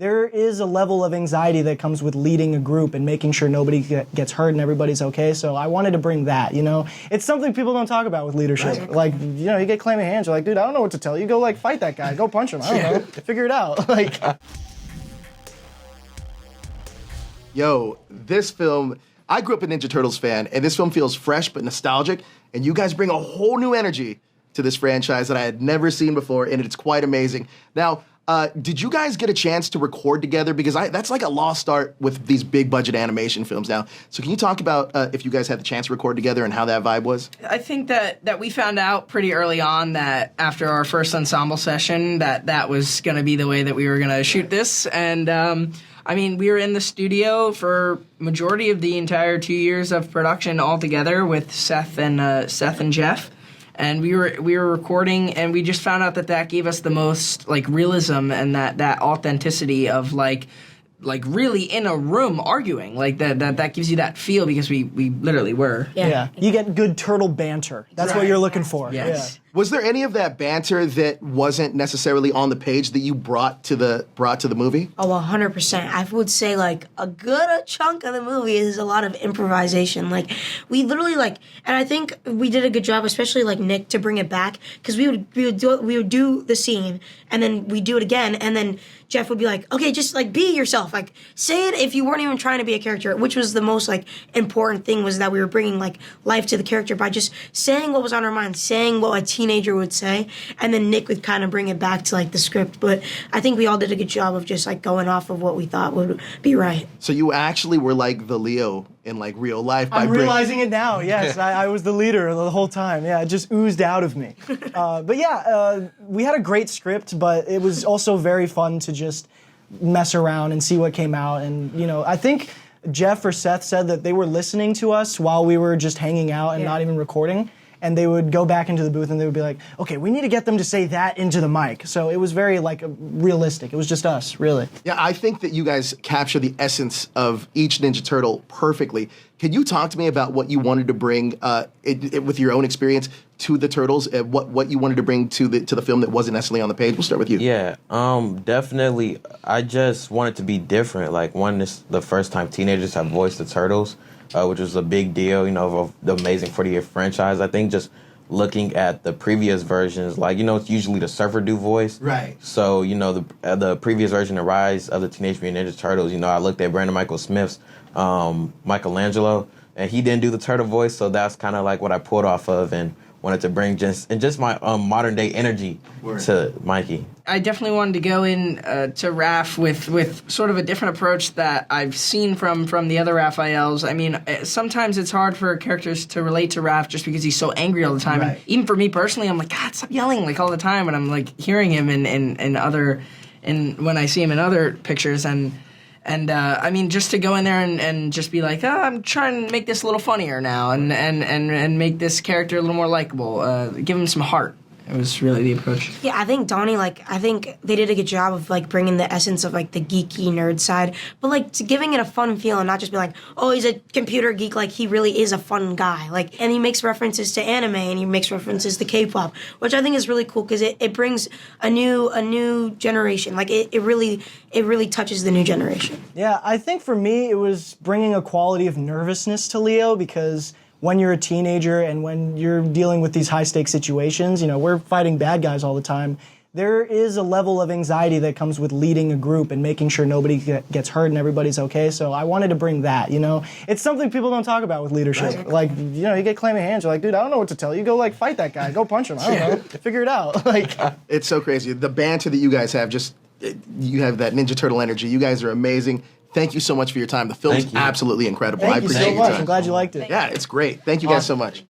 there is a level of anxiety that comes with leading a group and making sure nobody gets hurt and everybody's okay. So I wanted to bring that, you know? It's something people don't talk about with leadership. Right. Like, you know, you get clammy hands, you're like, dude, I don't know what to tell you. Go, like, fight that guy. Go punch him. I don't know. Figure it out. Like... Yo, this film, I grew up a Ninja Turtles fan, and this film feels fresh but nostalgic, and you guys bring a whole new energy to this franchise that I had never seen before, and it's quite amazing. Now, did you guys get a chance to record together? Because that's like a lost art with these big budget animation films now. So can you talk about if you guys had the chance to record together and how that vibe was? I think that we found out pretty early on that after our first ensemble session that was going to be the way that we were going to shoot this. And I mean, we were in the studio for majority of the entire 2 years of production all together with Seth and Jeff. And we were recording, and we just found out that gave us the most like realism and that authenticity of like really in a room arguing. Like that gives you that feel because we literally were. Yeah. You get good turtle banter. That's what you're looking for. Yes. Yeah. Was there any of that banter that wasn't necessarily on the page that you brought to the movie? Oh, 100%. I would say, like, a good chunk of the movie is a lot of improvisation. Like, we literally, like, and I think we did a good job, especially, like, Nick, to bring it back, because we would do the scene, and then we'd do it again, and then Jeff would be like, okay, just, like, be yourself. Like, say it if you weren't even trying to be a character, which was the most, like, important thing, was that we were bringing, like, life to the character by just saying what was on our mind, saying what a teenager would say, and then Nick would kind of bring it back to, like, the script. But I think we all did a good job of just, like, going off of what we thought would be right. So you actually were like the Leo in, like, real life. I'm realizing it now, yes. I was the leader the whole time. Yeah, it just oozed out of me. But yeah, we had a great script, but it was also very fun to just mess around and see what came out. And, you know, I think Jeff or Seth said that they were listening to us while we were just hanging out and not even recording. And they would go back into the booth and they would be like, okay, we need to get them to say that into the mic. So it was very, like, realistic. It was just us, really. Yeah, I think that you guys capture the essence of each Ninja Turtle perfectly. Can you talk to me about what you wanted to bring, with your own experience, to the Turtles? What you wanted to bring to the film that wasn't necessarily on the page? We'll start with you. Yeah, definitely. I just wanted to be different. Like, this the first time teenagers have voiced the Turtles, which was a big deal, you know, of the amazing 40-year franchise. I think just looking at the previous versions, like, you know, it's usually the Surfer do voice. Right. So, you know, the previous version, The Rise of the Teenage Mutant Ninja Turtles, you know, I looked at Brandon Michael Smith's Michelangelo, and he didn't do the turtle voice, so that's kind of like what I pulled off of and wanted to bring just my modern day energy to Mikey. I definitely wanted to go in to Raph with sort of a different approach that I've seen from the other Raphaels. I mean, sometimes it's hard for characters to relate to Raph just because he's so angry all the time. Right. And even for me personally, I'm like, God, stop yelling like all the time. And I'm like hearing him in when I see him in other pictures and I mean, just to go in there and just be like, I'm trying to make this a little funnier now and make this character a little more likable, give him some heart. It was really the approach. Yeah, I think Donnie, like, I think they did a good job of, like, bringing the essence of, like, the geeky nerd side, but, like, giving it a fun feel and not just be like, oh, he's a computer geek. Like, he really is a fun guy. Like, and he makes references to anime and he makes references to K-pop, which I think is really cool because it brings a new generation. Like, it really touches the new generation. Yeah, I think for me it was bringing a quality of nervousness to Leo because when you're a teenager and when you're dealing with these high-stakes situations, you know, we're fighting bad guys all the time. There is a level of anxiety that comes with leading a group and making sure nobody gets hurt and everybody's okay. So I wanted to bring that, you know. It's something people don't talk about with leadership. Right. Like, you know, you get clammy hands. You're like, dude, I don't know what to tell you. Go, like, fight that guy. Go punch him. I don't know. Figure it out. Like, It's so crazy. The banter that you guys have, you have that Ninja Turtle energy. You guys are amazing. Thank you so much for your time. The film's absolutely incredible. thank I you appreciate so your much. time. I'm glad you liked it. Yeah, it's great. Thank you guys so much.